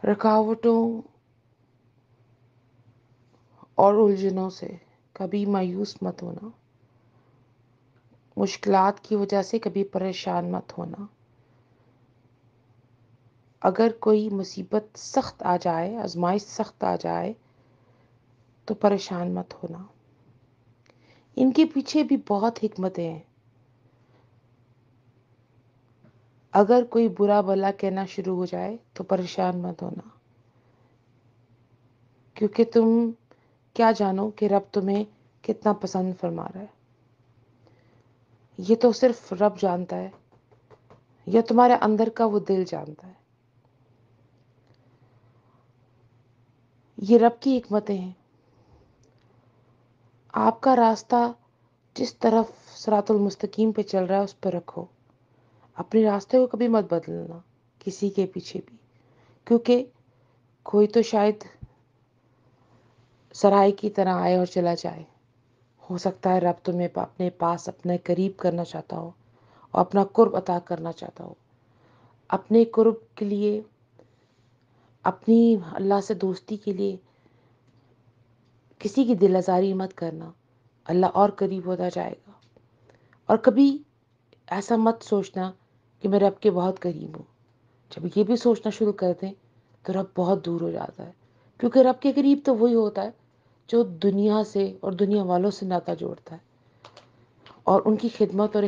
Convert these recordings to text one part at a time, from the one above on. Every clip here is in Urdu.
رکاوٹوں اور الجھنوں سے کبھی مایوس مت ہونا، مشکلات کی وجہ سے کبھی پریشان مت ہونا۔ اگر کوئی مصیبت سخت آ جائے، آزمائش سخت آ جائے تو پریشان مت ہونا۔ ان کے پیچھے بھی بہت حکمتیں ہیں۔ اگر کوئی برا بھلا کہنا شروع ہو جائے تو پریشان مت ہونا، کیونکہ تم کیا جانو کہ رب تمہیں کتنا پسند فرما رہا ہے۔ یہ تو صرف رب جانتا ہے، یا تمہارے اندر کا وہ دل جانتا ہے۔ یہ رب کی حکمتیں ہیں۔ آپ کا راستہ جس طرف صراط المستقیم پہ چل رہا ہے اس پہ رکھو، اپنے راستے کو کبھی مت بدلنا کسی کے پیچھے بھی، کیونکہ کوئی تو شاید سرائے کی طرح آئے اور چلا جائے۔ ہو سکتا ہے رب تمہیں اپنے پاس اپنے قریب کرنا چاہتا ہو اور اپنا قرب عطا کرنا چاہتا ہو۔ اپنے قرب کے لیے، اپنی اللہ سے دوستی کے لیے کسی کی دل آزاری مت کرنا، اللہ اور قریب ہوتا جائے گا۔ اور کبھی ایسا مت سوچنا کہ میں رب کے بہت قریب ہوں۔ جب یہ بھی سوچنا شروع کر دیں تو رب بہت دور ہو جاتا ہے، کیونکہ رب کے قریب تو وہی ہوتا ہے جو دنیا سے اور دنیا والوں سے ناطہ جوڑتا ہے اور ان کی خدمت اور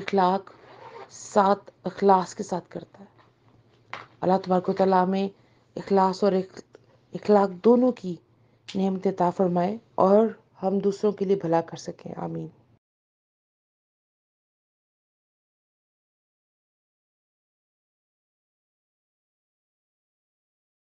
اخلاص کے ساتھ کرتا ہے۔ اللہ تبارک و تعالیٰ میں اخلاص اور اخلاق دونوں کی نعمت عطا فرمائے اور ہم دوسروں کے لیے بھلا کر سکیں۔ آمین۔